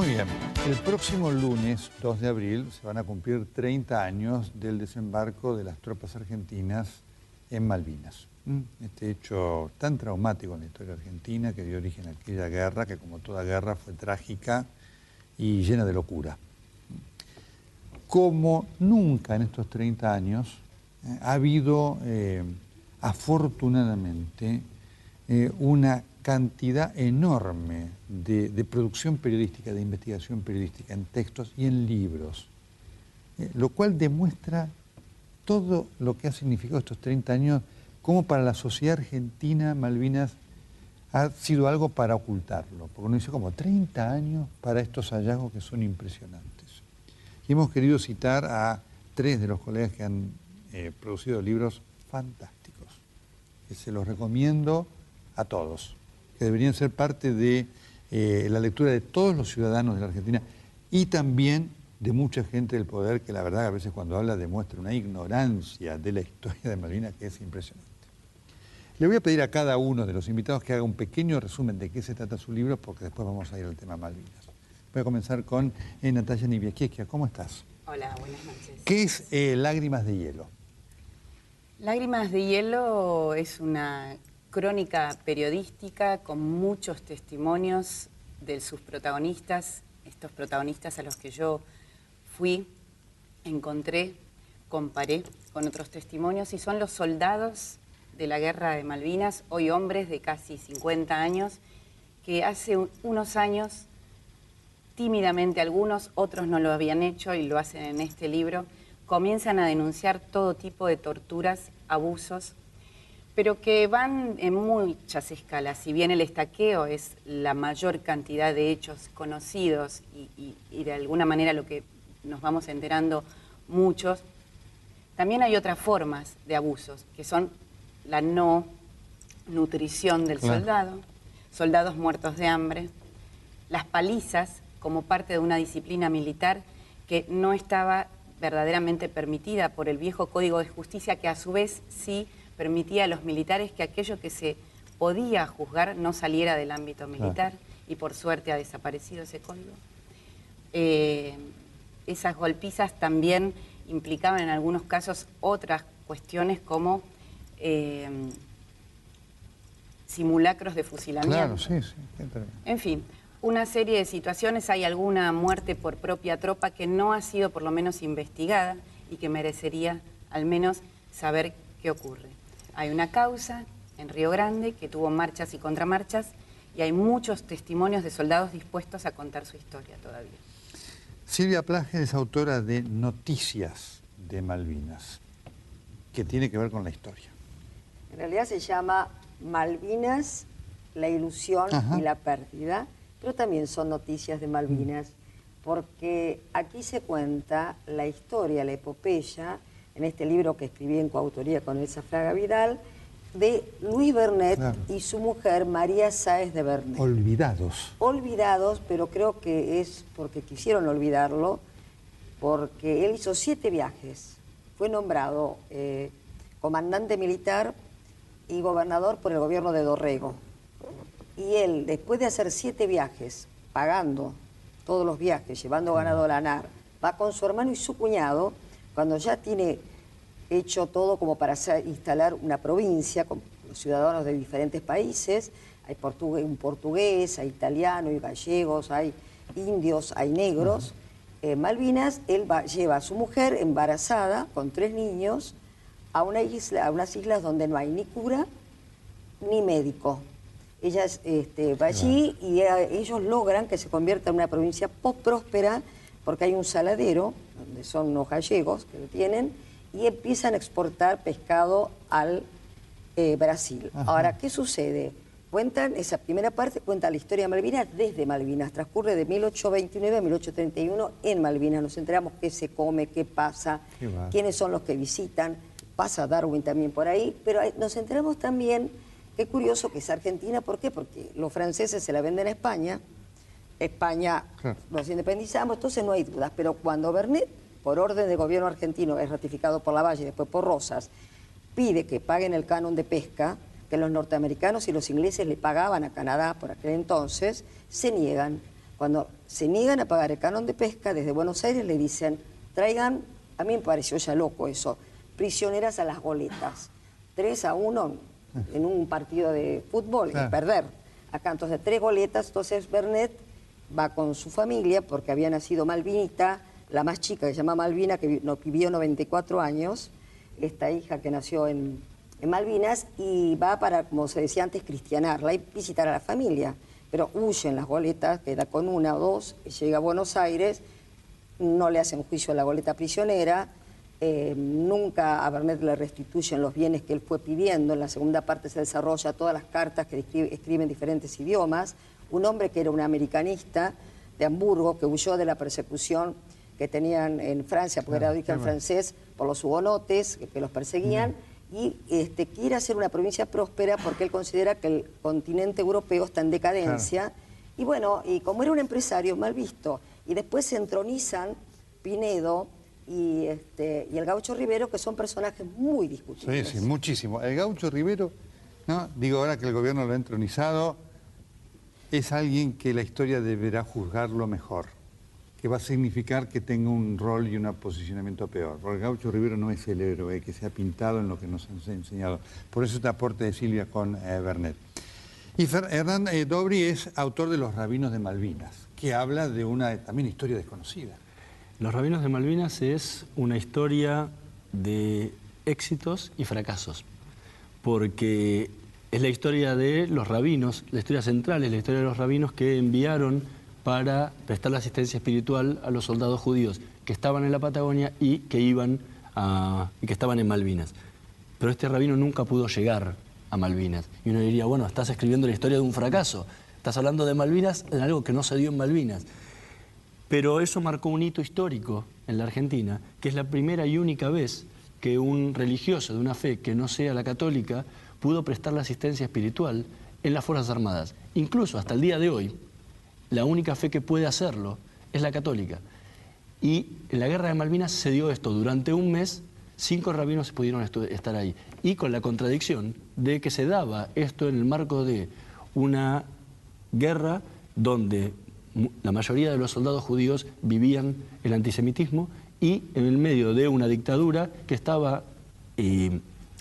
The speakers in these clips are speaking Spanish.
Muy bien. El próximo lunes, 2 de abril, se van a cumplir 30 años del desembarco de las tropas argentinas en Malvinas. Este hecho tan traumático en la historia argentina que dio origen a aquella guerra, que como toda guerra fue trágica y llena de locura. Como nunca en estos 30 años ha habido, afortunadamente, una cantidad enorme de producción periodística, de investigación periodística en textos y en libros, lo cual demuestra todo lo que ha significado estos 30 años, como para la sociedad argentina Malvinas ha sido algo para ocultarlo, porque uno dice como 30 años para estos hallazgos que son impresionantes. Y hemos querido citar a 3 de los colegas que han producido libros fantásticos, que se los recomiendo a todos, que deberían ser parte de la lectura de todos los ciudadanos de la Argentina y también de mucha gente del poder que la verdad a veces cuando habla demuestra una ignorancia de la historia de Malvinas que es impresionante. Le voy a pedir a cada uno de los invitados que haga un pequeño resumen de qué se trata su libro porque después vamos a ir al tema Malvinas. Voy a comenzar con Natalia Niviaquiesquia. ¿Cómo estás? Hola, buenas noches. ¿Qué es Lágrimas de Hielo? Lágrimas de Hielo es una crónica periodística con muchos testimonios de sus protagonistas, estos protagonistas a los que yo fui, encontré, comparé con otros testimonios y son los soldados de la guerra de Malvinas, hoy hombres de casi 50 años, que hace unos años, tímidamente algunos, otros no lo habían hecho y lo hacen en este libro, comienzan a denunciar todo tipo de torturas, abusos, pero que van en muchas escalas. Si bien el estaqueo es la mayor cantidad de hechos conocidos y de alguna manera lo que nos vamos enterando muchos, también hay otras formas de abusos, que son la no nutrición del soldado, soldados muertos de hambre, las palizas como parte de una disciplina militar que no estaba verdaderamente permitida por el viejo Código de Justicia, que a su vez sí permitía a los militares que aquello que se podía juzgar no saliera del ámbito militar, y por suerte ha desaparecido ese código. Esas golpizas también implicaban en algunos casos otras cuestiones como simulacros de fusilamiento. Claro, sí. En fin, una serie de situaciones. Hay alguna muerte por propia tropa que no ha sido por lo menos investigada y que merecería al menos saber qué ocurre. Hay una causa en Río Grande que tuvo marchas y contramarchas y hay muchos testimonios de soldados dispuestos a contar su historia todavía. Silvia Plager es autora de Noticias de Malvinas, que tiene que ver con la historia. En realidad se llama Malvinas, la ilusión y la pérdida, pero también son noticias de Malvinas, porque aquí se cuenta la historia, la epopeya, en este libro que escribí en coautoría con Elsa Fraga Vidal, de Luis Bernet y su mujer María Sáez de Bernet. Olvidados. Olvidados, pero creo que es porque quisieron olvidarlo, porque él hizo 7 viajes. Fue nombrado comandante militar y gobernador por el gobierno de Dorrego. Y él, después de hacer 7 viajes, pagando todos los viajes, llevando ganado a la NAR, va con su hermano y su cuñado, cuando ya tiene hecho todo como para instalar una provincia con los ciudadanos de diferentes países. Hay un portugués, hay italianos, hay gallegos, hay indios, hay negros. Malvinas, él lleva a su mujer embarazada con 3 niños a una isla, a unas islas donde no hay ni cura ni médico. Ella va allí y ellos logran que se convierta en una provincia próspera porque hay un saladero, donde son unos gallegos que lo tienen, y empiezan a exportar pescado al Brasil. Ahora, ¿qué sucede? Cuentan, esa primera parte cuenta la historia de Malvinas desde Malvinas, transcurre de 1829 a 1831 en Malvinas. Nos enteramos qué se come, qué pasa, quiénes son los que visitan, pasa Darwin también por ahí, pero nos enteramos también, qué curioso que es Argentina, ¿por qué? Porque los franceses se la venden a España, nos independizamos, entonces no hay dudas, pero cuando Bernet, por orden del gobierno argentino, es ratificado por Lavalle y después por Rosas, pide que paguen el canon de pesca, que los norteamericanos y los ingleses le pagaban a Canadá por aquel entonces, se niegan. Cuando se niegan a pagar el canon de pesca, desde Buenos Aires le dicen, traigan, a mí me pareció ya loco eso, prisioneras a las goletas. 3-1 en un partido de fútbol, es perder. Acá entonces 3 goletas, entonces Vernet va con su familia, porque había nacido Malvinita, la más chica que se llama Malvina, que vivió 94 años, esta hija que nació en Malvinas, y va para, como se decía antes, cristianarla y visitar a la familia. Pero huyen las goletas, queda con 1 o 2, llega a Buenos Aires, no le hacen juicio a la goleta prisionera, nunca a Vernet le restituyen los bienes que él fue pidiendo. En la segunda parte se desarrolla todas las cartas que escriben diferentes idiomas. Un hombre que era un americanista de Hamburgo, que huyó de la persecución que tenían en Francia, porque era de origen francés, por los hugonotes que los perseguían, y quiere hacer una provincia próspera porque él considera que el continente europeo está en decadencia. Y bueno, y como era un empresario mal visto, y después se entronizan Pinedo y el Gaucho Rivero, que son personajes muy discutibles. Sí, muchísimo. El Gaucho Rivero, ¿no? Digo, ahora que el gobierno lo ha entronizado, es alguien que la historia deberá juzgarlo mejor, que va a significar que tenga un rol y un posicionamiento peor. Porque el Gaucho Rivero no es el héroe que se ha pintado en lo que nos ha enseñado. Por eso este aporte de Silvia con Vernet. Y Hernán Dobry es autor de Los Rabinos de Malvinas, que habla de una también historia desconocida. Los Rabinos de Malvinas es una historia de éxitos y fracasos, porque es la historia de los rabinos, la historia central es la historia de los rabinos que enviaron para prestar la asistencia espiritual a los soldados judíos que estaban en la Patagonia y que estaban en Malvinas. Pero este rabino nunca pudo llegar a Malvinas. Y uno diría, bueno, estás escribiendo la historia de un fracaso, estás hablando de Malvinas en algo que no se dio en Malvinas. Pero eso marcó un hito histórico en la Argentina, que es la primera y única vez que un religioso de una fe que no sea la católica pudo prestar la asistencia espiritual en las Fuerzas Armadas. Incluso hasta el día de hoy, la única fe que puede hacerlo es la católica. Y en la Guerra de Malvinas se dio esto. Durante un mes, 5 rabinos pudieron estar ahí. Y con la contradicción de que se daba esto en el marco de una guerra donde la mayoría de los soldados judíos vivían el antisemitismo y en el medio de una dictadura que estaba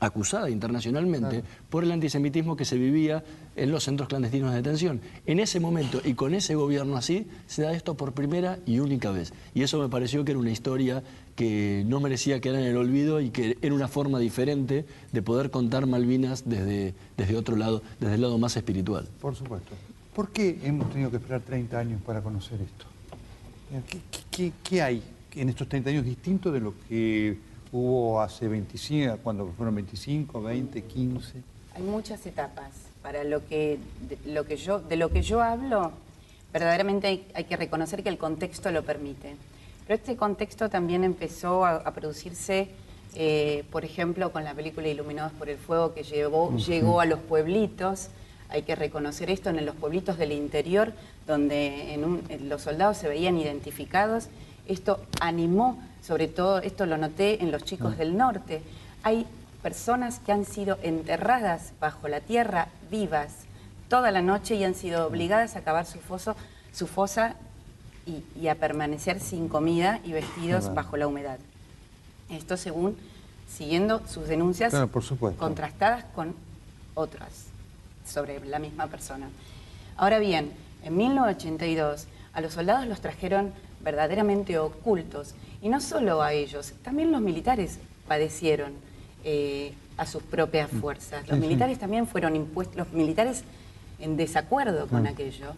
acusada internacionalmente por el antisemitismo que se vivía en los centros clandestinos de detención. En ese momento y con ese gobierno así, se da esto por primera y única vez. Y eso me pareció que era una historia que no merecía quedar en el olvido y que era una forma diferente de poder contar Malvinas desde otro lado, desde el lado más espiritual. Por supuesto. ¿Por qué hemos tenido que esperar 30 años para conocer esto? ¿Qué hay en estos 30 años distinto de lo que hubo hace 25, cuando fueron 25, 20, 15? Hay muchas etapas. Para de lo que yo hablo, verdaderamente hay que reconocer que el contexto lo permite. Pero este contexto también empezó a producirse, por ejemplo, con la película Iluminados por el Fuego, que llegó a los pueblitos. Hay que reconocer esto en los pueblitos del interior, donde los soldados se veían identificados. Esto animó, sobre todo, esto lo noté en los chicos del norte. Hay personas que han sido enterradas bajo la tierra vivas toda la noche y han sido obligadas a cavar su fosa y a permanecer sin comida y vestidos bajo la humedad. Esto siguiendo sus denuncias contrastadas con otras sobre la misma persona. Ahora bien, en 1982 a los soldados los trajeron verdaderamente ocultos, y no solo a ellos, también los militares padecieron a sus propias fuerzas. Los militares también fueron impuestos, los militares en desacuerdo con aquello,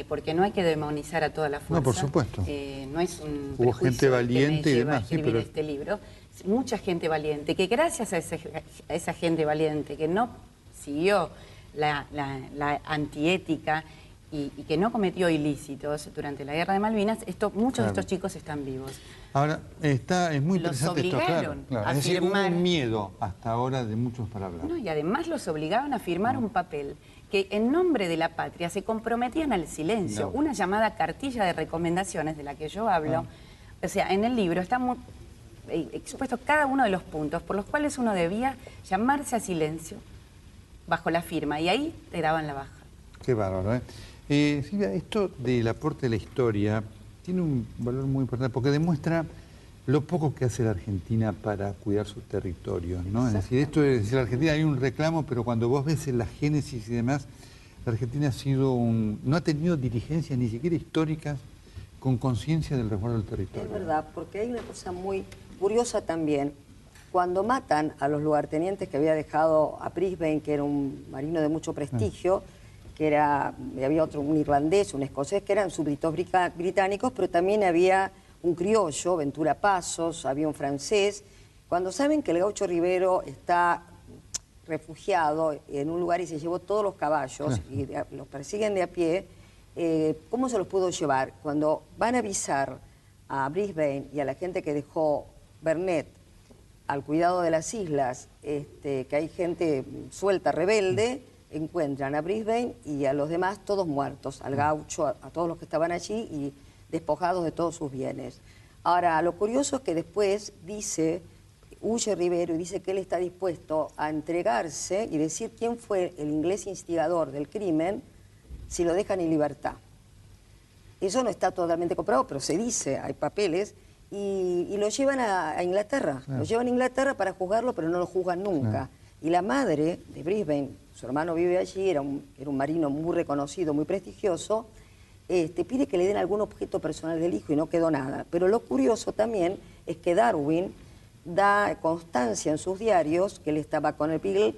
porque no hay que demonizar a toda la fuerza. No, por supuesto. No es un Hubo gente valiente que me y lleva demás, a escribir este libro. Mucha gente valiente, que gracias a esa gente valiente que no siguió la antiética y que no cometió ilícitos durante la Guerra de Malvinas, muchos de estos chicos están vivos. Ahora, es muy interesante esto, claro. A Es decir, firmar, hubo un miedo hasta ahora de muchos para hablar. No, y además los obligaban a firmar un papel que en nombre de la patria se comprometían al silencio, una llamada cartilla de recomendaciones de la que yo hablo. O sea, en el libro está expuesto cada uno de los puntos por los cuales uno debía llamarse a silencio bajo la firma, y ahí te daban la baja. Qué bárbaro, ¿eh? Silvia, esto del aporte de la historia tiene un valor muy importante porque demuestra lo poco que hace la Argentina para cuidar sus territorios, ¿no? Es decir, esto es decir, la Argentina hay un reclamo, pero cuando vos ves en la génesis y demás, la Argentina ha sido no ha tenido dirigencias ni siquiera históricas con conciencia del resguardo del territorio. Es verdad, porque hay una cosa muy curiosa también. Cuando matan a los lugartenientes que había dejado a Brisbane, que era un marino de mucho prestigio, había otro, un irlandés, un escocés, que eran súbditos británicos, pero también había un criollo, Ventura Pasos, había un francés. Cuando saben que el gaucho Rivero está refugiado en un lugar y se llevó todos los caballos y los persiguen de a pie, ¿cómo se los pudo llevar? Cuando van a avisar a Brisbane y a la gente que dejó Vernet al cuidado de las islas, que hay gente suelta, rebelde, encuentran a Brisbane y a los demás todos muertos, al gaucho, a todos los que estaban allí y despojados de todos sus bienes. Ahora, lo curioso es que después huye Rivero y dice que él está dispuesto a entregarse y decir quién fue el inglés instigador del crimen si lo dejan en libertad. Eso no está totalmente comprobado, pero se dice, hay papeles, y lo llevan a Inglaterra. Lo llevan a Inglaterra para juzgarlo, pero no lo juzgan nunca. Y la madre de Brisbane, su hermano vive allí, era un marino muy reconocido, muy prestigioso, pide que le den algún objeto personal del hijo y no quedó nada. Pero lo curioso también es que Darwin da constancia en sus diarios que él estaba con el Beagle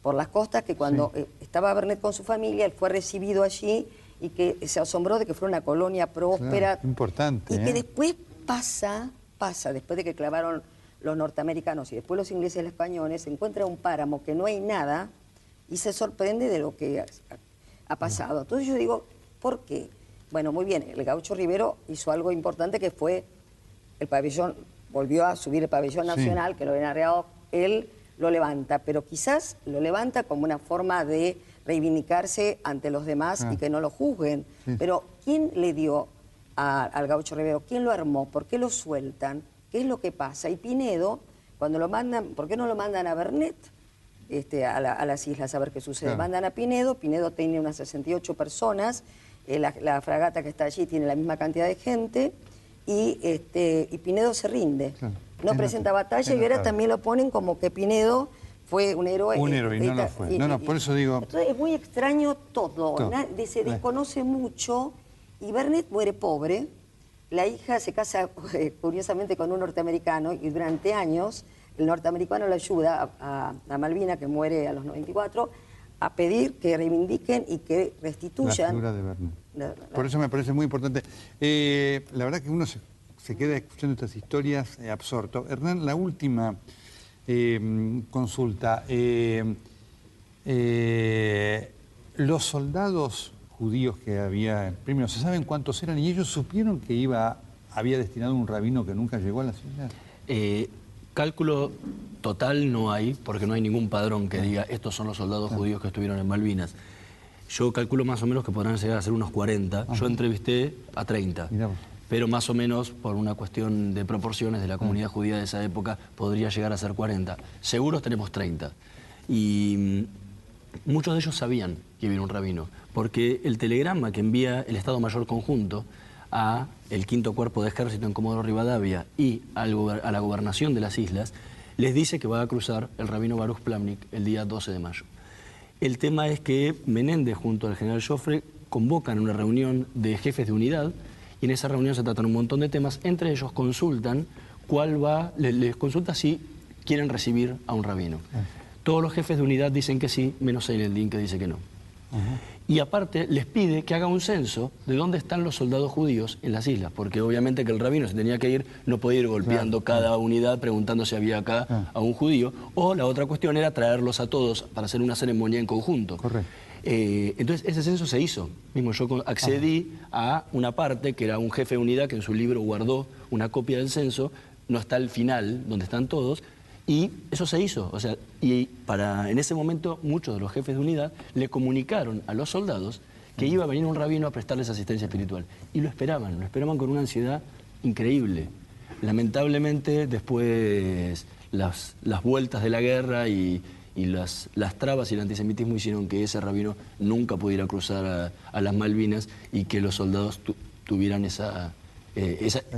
por las costas, que cuando estaba Vernet con su familia, él fue recibido allí y que se asombró de que fuera una colonia próspera. Claro, importante. Y que después pasa, después de que clavaron los norteamericanos y después los ingleses y los españoles, se encuentra un páramo que no hay nada y se sorprende de lo que ha pasado. Entonces yo digo, ¿por qué? Bueno, muy bien, el gaucho Rivero hizo algo importante que fue el pabellón, volvió a subir el pabellón nacional, que lo habían arreado, él lo levanta, pero quizás lo levanta como una forma de reivindicarse ante los demás y que no lo juzguen. Pero ¿quién le dio al gaucho Rivero? ¿Quién lo armó? ¿Por qué lo sueltan? ¿Qué es lo que pasa? Y Pinedo, cuando lo mandan, ¿por qué no lo mandan a Vernet? A las islas a ver qué sucede. Mandan a Pinedo tiene unas 68 personas, la fragata que está allí tiene la misma cantidad de gente, y Pinedo se rinde. No presenta batalla y ahora también lo ponen como que Pinedo fue un héroe. Un héroe y no lo fue. Por eso digo... Entonces es muy extraño todo. Se desconoce mucho y Vernet muere pobre. La hija se casa curiosamente con un norteamericano y durante años el norteamericano le ayuda a Malvina, que muere a los 94, a pedir que reivindiquen y que restituyan... La figura de Vernet. Por eso me parece muy importante. La verdad que uno se queda escuchando estas historias absorto. Hernán, la última consulta. Los soldados judíos que había, primero, ¿se saben cuántos eran? ¿Y ellos supieron que había destinado un rabino que nunca llegó a las islas? Cálculo total no hay, porque no hay ningún padrón que diga estos son los soldados judíos que estuvieron en Malvinas. Yo calculo más o menos que podrán llegar a ser unos 40. Yo entrevisté a 30. Pero más o menos, por una cuestión de proporciones de la comunidad judía de esa época, podría llegar a ser 40. Seguros tenemos 30. Y muchos de ellos sabían que iba un rabino, porque el telegrama que envía el Estado Mayor Conjunto a el 5º Cuerpo de Ejército en Comodoro Rivadavia y a la gobernación de las islas, les dice que va a cruzar el rabino Baruch Plamnik el día 12 de mayo. El tema es que Menéndez junto al general Joffre convocan una reunión de jefes de unidad y en esa reunión se tratan un montón de temas, entre ellos consultan les consulta si quieren recibir a un rabino. Todos los jefes de unidad dicen que sí, menos Eineldin que dice que no. Y aparte les pide que haga un censo de dónde están los soldados judíos en las islas, porque obviamente que el rabino se tenía que ir, no podía ir golpeando cada unidad preguntando si había acá a un judío, o la otra cuestión era traerlos a todos para hacer una ceremonia en conjunto. Entonces ese censo se hizo. Mismo yo accedí a una parte que era un jefe de unidad que en su libro guardó una copia del censo, no está al final donde están todos, y eso se hizo. O sea, en ese momento muchos de los jefes de unidad le comunicaron a los soldados que iba a venir un rabino a prestarles asistencia espiritual. Y lo esperaban con una ansiedad increíble. Lamentablemente después las vueltas de la guerra y y las trabas y el antisemitismo hicieron que ese rabino nunca pudiera cruzar a las Malvinas y que los soldados tuvieran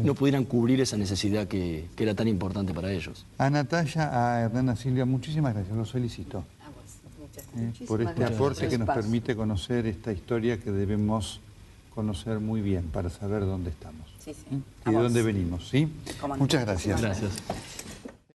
no pudieran cubrir esa necesidad que era tan importante para ellos. A Natalia, a Hernán, a Silvia, muchísimas gracias, los felicito Muchas gracias. por este gracias aporte por el que nos espacio. permite conocer esta historia que debemos conocer muy bien para saber dónde estamos Sí, sí. y de dónde venimos. ¿Sí? Cómo no. Muchas gracias. Gracias.